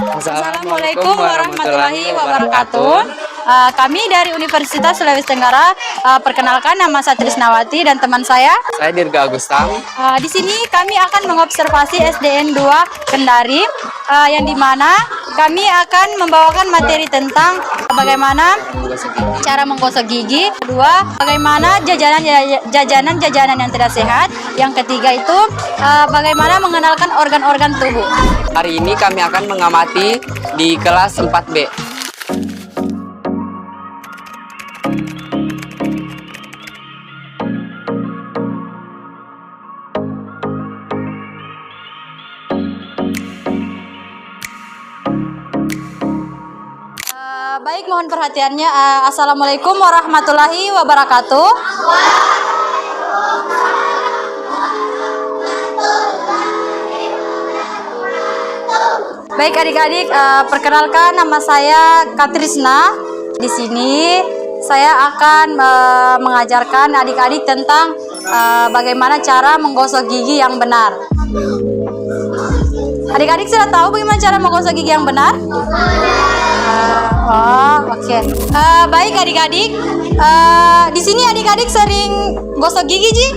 Assalamualaikum warahmatullahi wabarakatuh. Kami dari Universitas Sulawesi Tenggara. Perkenalkan, nama saya Trisnawati dan teman saya Dirga Agustam. Di sini kami akan mengobservasi SDN 2 Kendari, yang dimana kami akan membawakan materi tentang bagaimana cara menggosok gigi. Kedua, bagaimana jajanan yang tidak sehat. Yang ketiga itu bagaimana mengenalkan organ-organ tubuh. Hari ini kami akan mengamati di kelas 4B. Baik, mohon perhatiannya. Assalamualaikum warahmatullahi wabarakatuh. Baik adik-adik, perkenalkan, nama saya Katrisna. Di sini saya akan mengajarkan adik-adik tentang bagaimana cara menggosok gigi yang benar. Adik-adik sudah tahu bagaimana cara menggosok gigi yang benar? Oke. Baik adik-adik, di sini adik-adik sering gosok gigi, Ji?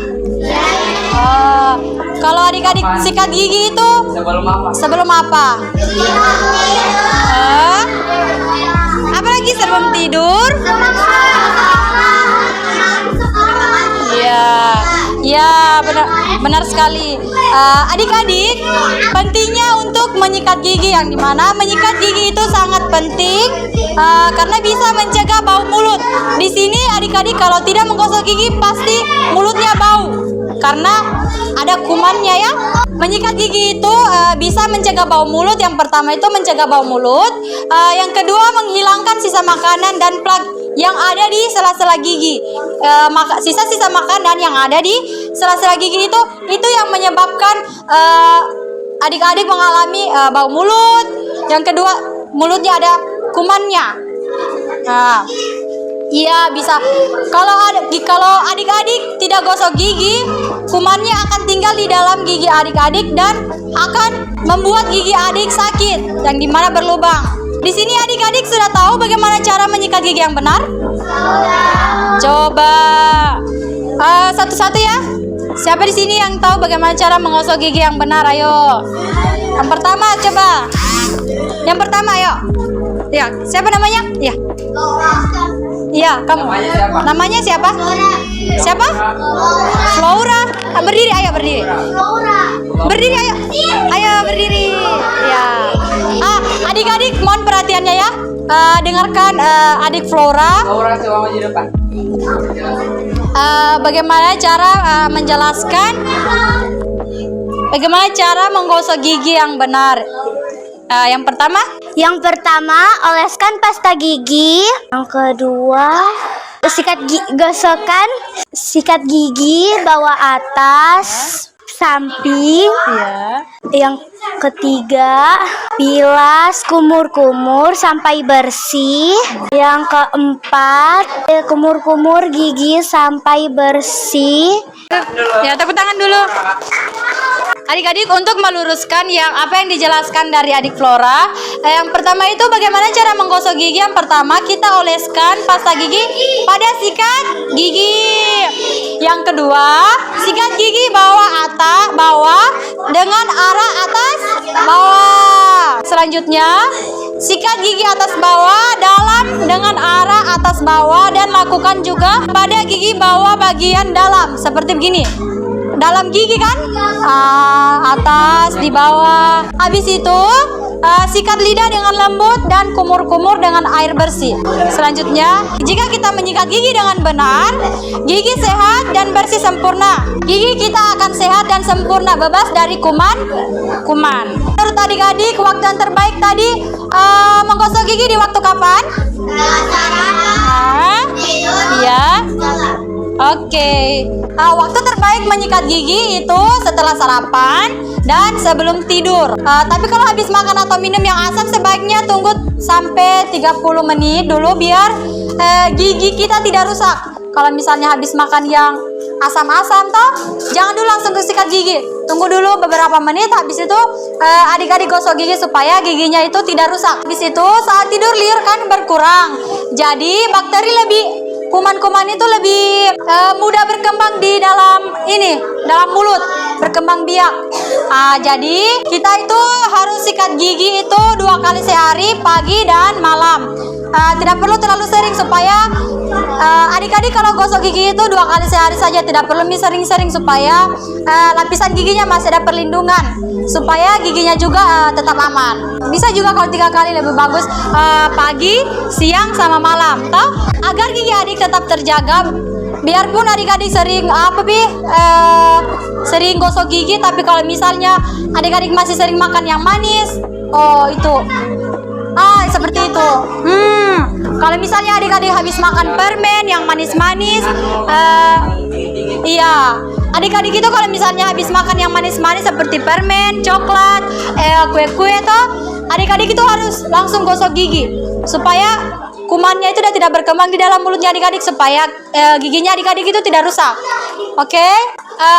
Kalau adik-adik sikat gigi itu sebelum apa? Apalagi sebelum tidur? Ya, benar sekali. Adik-adik, pentingnya untuk menyikat gigi, yang dimana menyikat gigi itu sangat penting karena bisa mencegah bau mulut. Di sini adik-adik kalau tidak menggosok gigi pasti mulutnya bau karena ada kumannya ya. Menyikat gigi itu bisa mencegah bau mulut. Yang pertama itu mencegah bau mulut. Yang kedua menghilangkan sisa makanan dan plak yang ada di sela-sela gigi. Sisa-sisa makanan yang ada di sela-sela gigi itu yang menyebabkan adik-adik mengalami bau mulut. Yang kedua, mulutnya ada kumannya. Iya, bisa. Kalau adik-adik tidak gosok gigi, kumannya akan tinggal di dalam gigi adik-adik dan akan membuat gigi adik sakit, yang dimana berlubang. Di sini adik-adik sudah tahu bagaimana cara menyikat gigi yang benar? Coba satu-satu ya. Siapa di sini yang tahu bagaimana cara menggosok gigi yang benar? Ayo. Yang pertama, coba. Yang pertama, ayo. Ya, siapa namanya? Ya. Iya, kamu. Namanya siapa? Siapa? Flora. Berdiri, ayo berdiri. Berdiri, ayo. Ayo berdiri. Ya. Adik-adik mohon perhatiannya ya. Dengarkan adik Flora. Bagaimana cara menjelaskan bagaimana cara menggosok gigi yang benar. Yang pertama, oleskan pasta gigi. Yang kedua, sikat gigi bawah atas, samping. Ya. Yang ketiga, bilas kumur-kumur sampai bersih. Yang keempat, kumur-kumur gigi sampai bersih. Ya, tepuk tangan dulu. Adik-adik, untuk meluruskan apa yang dijelaskan dari adik Flora, yang pertama itu bagaimana cara menggosok gigi. Yang pertama, kita oleskan pasta gigi pada sikat gigi. Yang kedua, sikat gigi bawah dengan arah atas bawah. Selanjutnya, sikat gigi atas bawah dalam dengan arah atas bawah, dan lakukan juga pada gigi bawah bagian dalam seperti begini. Dalam gigi kan, atas, di bawah. Habis itu sikat lidah dengan lembut dan kumur-kumur dengan air bersih. Selanjutnya, jika kita menyikat gigi dengan benar, gigi sehat dan bersih sempurna. Gigi kita akan sehat dan sempurna, bebas dari kuman. Menurut adik-adik, waktu yang terbaik tadi menggosok gigi di waktu kapan? Iya. Oke. Waktu terbaik menyikat gigi itu setelah sarapan dan sebelum tidur. Tapi kalau habis makan atau minum yang asam, sebaiknya tunggu sampai 30 menit dulu biar gigi kita tidak rusak. Kalau misalnya habis makan yang asam-asam toh, jangan dulu langsung sikat gigi. Tunggu dulu beberapa menit, habis itu adik-adik gosok gigi supaya giginya itu tidak rusak. Habis itu saat tidur liur kan berkurang, jadi bakteri kuman-kuman itu lebih mudah berkembang di dalam mulut, berkembang biak. Jadi kita itu harus sikat gigi itu 2 kali sehari, pagi dan malam. Tidak perlu terlalu sering supaya adik-adik kalau gosok gigi itu 2 kali sehari saja, tidak perlu sering-sering supaya lapisan giginya masih ada perlindungan, supaya giginya juga tetap aman. Bisa juga kalau 3 kali lebih bagus, pagi, siang sama malam, toh agar gigi adik tetap terjaga. Biarpun adik-adik sering sering gosok gigi, tapi kalau misalnya adik-adik masih sering makan yang manis, seperti itu. Kalau misalnya adik-adik habis makan permen yang manis-manis, adik-adik itu kalau misalnya habis makan yang manis-manis seperti permen, coklat, kue-kue toh, adik-adik itu harus langsung gosok gigi supaya kumannya itu tidak berkembang di dalam mulutnya adik-adik, supaya giginya adik-adik itu tidak rusak. Oke?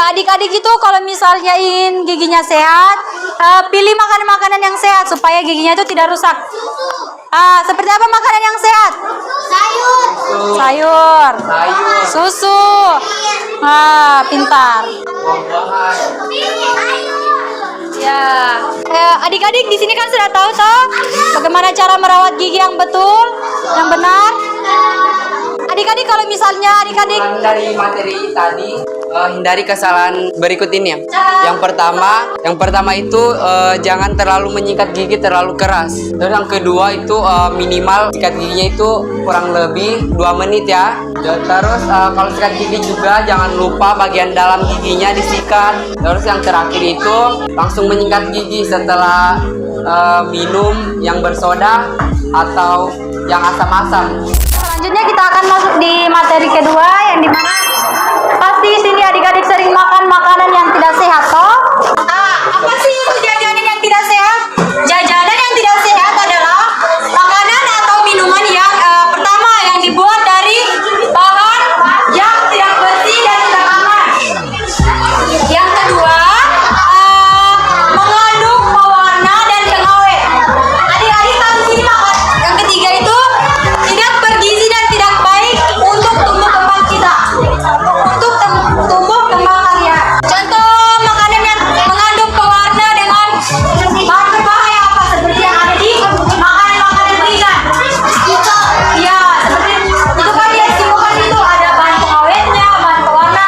Adik-adik itu kalau misalnya ingin giginya sehat, pilih makanan-makanan yang sehat supaya giginya itu tidak rusak. Seperti apa makanan yang sehat? Sayur. Susu. Pintar. Ya, adik-adik di sini kan sudah tahu toh bagaimana cara merawat gigi yang betul, yang benar. Adik-adik kalau misalnya adik-adik dari materi tadi, hindari kesalahan berikut ini ya. Yang pertama itu jangan terlalu menyikat gigi terlalu keras. Dan yang kedua itu minimal sikat giginya itu kurang lebih 2 menit ya. Terus kalau sikat gigi juga jangan lupa bagian dalam giginya disikat. Terus yang terakhir itu langsung menyikat gigi setelah minum yang bersoda atau yang asam-asam. Selanjutnya kita akan masuk di materi kedua, yang dimana pasti di sini adik-adik sering makan makanan yang tidak sehat toh. Apa sih itu jajanan yang tidak sehat? Jajanan yang tidak sehat adalah makanan atau minuman yang pertama yang dibuat dari bahan yang tidak bersih dan tidak aman. Yang kedua, mengandung pewarna dan pengawet. Adik-adik tahu sini makan. Yang ketiga itu tidak bergizi dan tidak baik untuk tumbuh kembang kita, untuk tumbuh kembang kalian. Contoh makanan yang mengandung pewarna dengan bahan berbahaya apa? Seperti yang ada di makanan-makanan ringan. Ya, seperti itu kan ya, bukan itu ada bahan pengawetnya, bahan pewarna.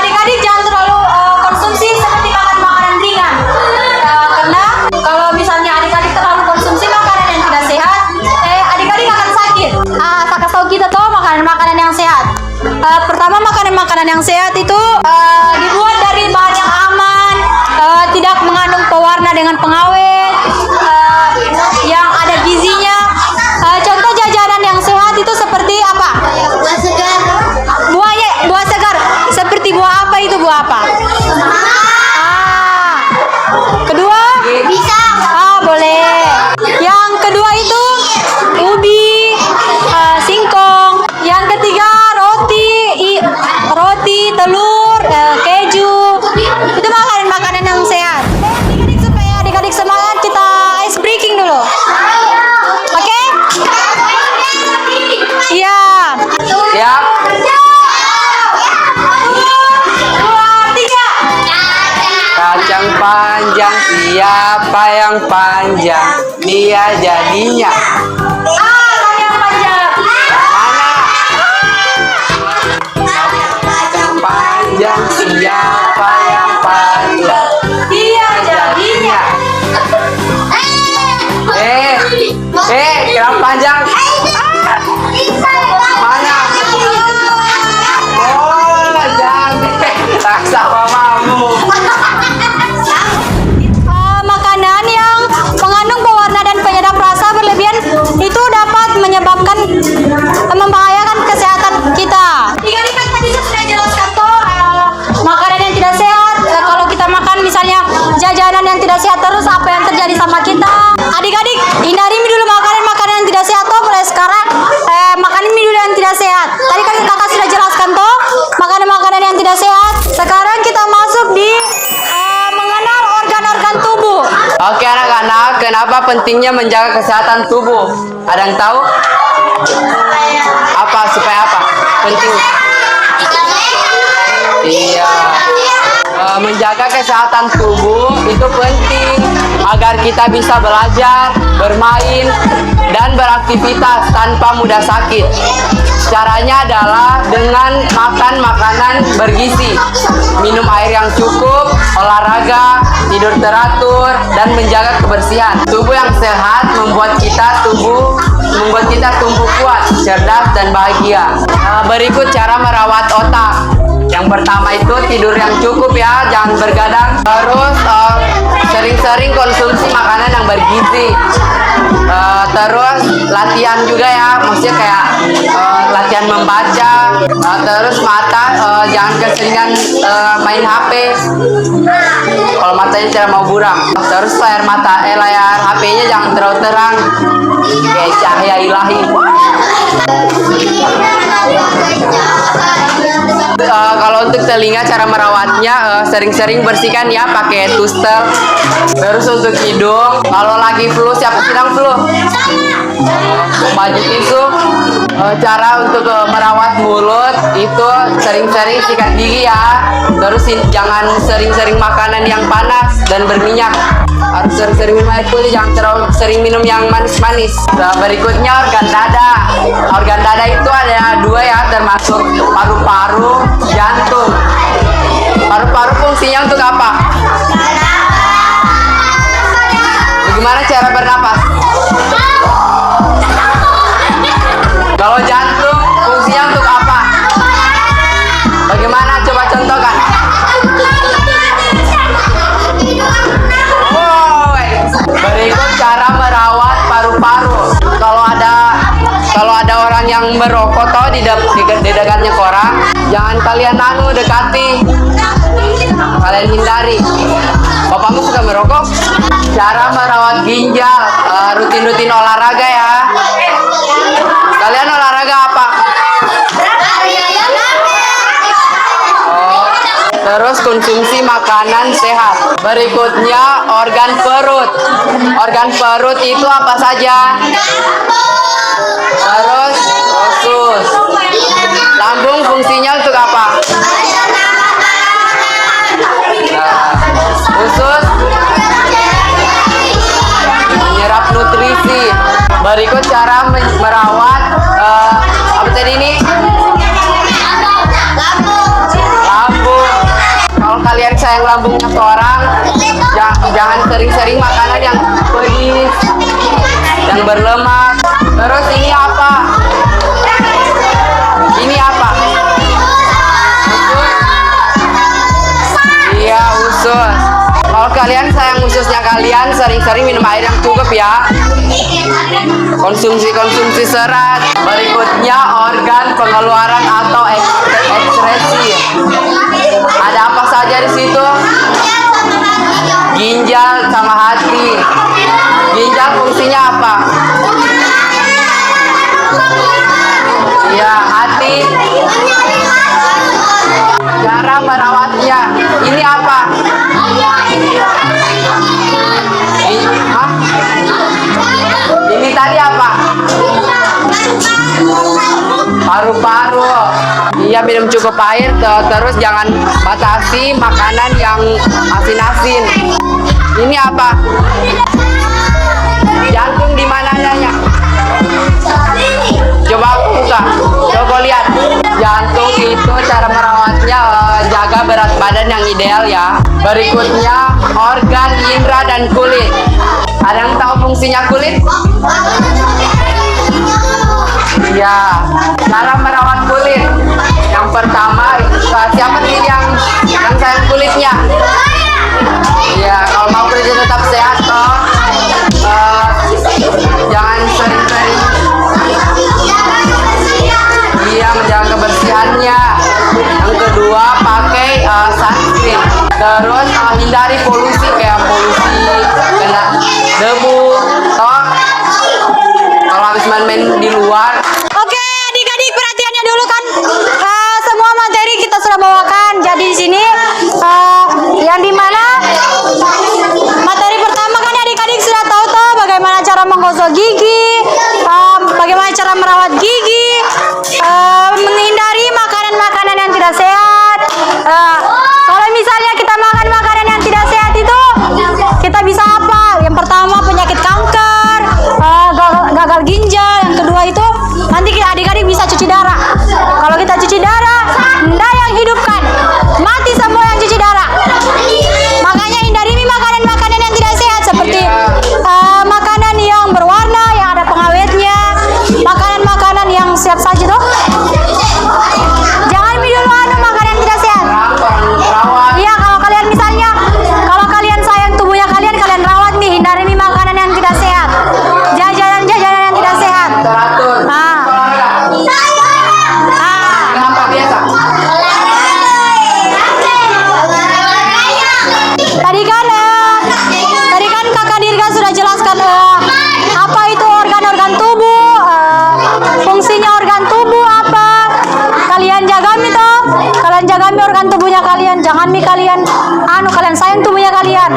Adik-adik jangan terlalu konsumsi seperti makan makanan ringan. Karena kalau misalnya adik-adik terlalu konsumsi makanan yang tidak sehat, adik-adik akan sakit. Saya tahu kita tuh makanan-makanan yang sehat. Pertama, makanan-makanan yang sehat itu dibuat dari bahan yang aman, tidak mengandung pewarna dengan pengawet, yang ada gizinya. Contoh jajanan yang sehat itu seperti apa? Buah segar. Seperti buah apa itu? Buah apa? Kedua? Pisang. Boleh. Yang kedua itu ubi, singkong. Yang ketiga roti, telur, keju. Itu makanan-makanan yang sehat. Adik-adik, supaya adik-adik semangat, kita ice breaking dulu. Oke? Iya. Ya. 2, 3. Kacang panjang, siapa yang panjang? Dia jadinya. Yang panjang. Mana? Kacang panjang, siapa yang panjang? Dia jadinya. Kacang panjang. Mana? Oh, jadi tak sama mamu. Makanan yang mengandung pewarna dan penyedap rasa berlebihan itu dapat menyebabkan membahayakan kesehatan kita. Adik-adik kan tadi saya sudah jelaskan tuh makanan yang tidak sehat. Kalau kita makan misalnya jajanan yang tidak sehat terus, apa yang terjadi sama kita? Adik-adik hindari dulu makanan yang tidak sehat tuh apa pentingnya menjaga kesehatan tubuh? Ada yang tahu? Apa supaya apa? Penting. Iya. Menjaga kesehatan tubuh itu penting agar kita bisa belajar, bermain, dan beraktivitas tanpa mudah sakit. Caranya adalah dengan makan makanan bergizi, minum air yang cukup, olahraga, tidur teratur, dan menjaga kebersihan. Tubuh yang sehat membuat kita tumbuh kuat, cerdas, dan bahagia. Berikut cara merawat otak. Yang pertama itu tidur yang cukup ya, jangan bergadang. Terus sering-sering konsumsi makanan yang bergizi. Terus latihan juga ya, maksudnya kayak latihan membaca. Terus mata jangan keseringan main HP. Kalau matanya tidak mau buram. Terus layar HP-nya jangan terlalu terang, kayak cahaya ilahi. Kalau untuk telinga, cara merawatnya sering-sering bersihkan ya pakai tustel. Terus untuk hidung, kalau lagi flu, siapa sedang flu? Baju tisu. Cara untuk merawat mulut itu sering-sering sikat gigi ya. Terus jangan sering-sering makanan yang panas dan berminyak. Harus sering-sering minum air putih, jangan terlalu sering minum yang manis-manis. Berikutnya organ dada. Organ dada itu ada 2 ya, termasuk paru-paru, jantung. Paru-paru fungsinya untuk apa? Bagaimana cara bernapas? Kalau jantung fungsinya untuk apa? Bagaimana? Coba contohkan. Berikut cara merawat paru-paru. Kalau ada orang yang merokok toh di dekatnya orang, jangan kalian dekati. Kalian hindari. Bapakmu suka merokok? Cara merawat ginjal, rutin-rutin olahraga ya. Kalian olahraga apa? Terus konsumsi makanan sehat. Berikutnya organ perut. Organ perut itu apa saja? Terus usus. Lambung fungsinya untuk apa? Usus menyerap nutrisi. Berikut cara merawat apa tadi ini? Lambung. Kalau kalian sayang lambungnya seorang, jangan sering-sering makanan yang pedas, yang berlemak. Terus ini apa? Ini apa? Usus. Iya, usus. Kalau kalian sayang ususnya kalian, sering-sering minum air yang cukup ya. Konsumsi serat. Berikutnya organ pengeluaran atau ekskresi. Ada apa saja di situ? Ginjal sama hati. Ginjal fungsinya apa? Ya, hati. Cara merawatnya. Ini apa? Ini tadi apa? Paru-paru. Iya, minum cukup air. Terus jangan batasi makanan yang asin-asin. Ini apa? Jantung di mananya? Coba aku buka. Coba lihat. Jantung itu cara merawatnya jaga berat badan yang ideal ya. Berikutnya organ indera dan kulit. Ada yang tahu fungsinya kulit? Ya, cara merawat kulit. Yang pertama, siapa sih yang sayang kulitnya? Ya, kalau mau kulit tetap sehat toh, jangan sering-sering. Iya, menjaga kebersihannya. Yang kedua, pakai sunscreen. Terus hindari polusi kayak kena debu toh. Kalau habis main-main di luar. Oke, adik-adik perhatikan. gigi, bagaimana cara merawat gigi, menghindari makanan-makanan yang tidak sehat. Kalau misalnya kita makan makanan yang tidak sehat itu, kita bisa apa? Yang pertama penyakit kanker, gagal ginjal. Yang kedua itu nanti adik-adik bisa cuci darah. Kalau kita cuci darah, ndak yang hidupkan, mati semua yang cuci darah. Makanya hindari makanan-makanan yang tidak sehat seperti makanan yang berwarna, yang ada pengawetnya, makanan-makanan yang siap saji tuh. Jangan minum makanan tidak sehat. Iya, kalau kalian misalnya, kalau kalian sayang tubuhnya kalian, kalian rawat nih, hindari makanan yang tidak sehat. Jajanan-jajanan yang tidak sehat. Kenapa biasa? Tadi kan Kakak Dirga sudah jelaskan apa itu organ-organ tubuh, fungsinya organ tubuh apa. Kalian jaga kalian jaga organ tubuhnya kalian, jangan kalian sayang tubuhnya kalian.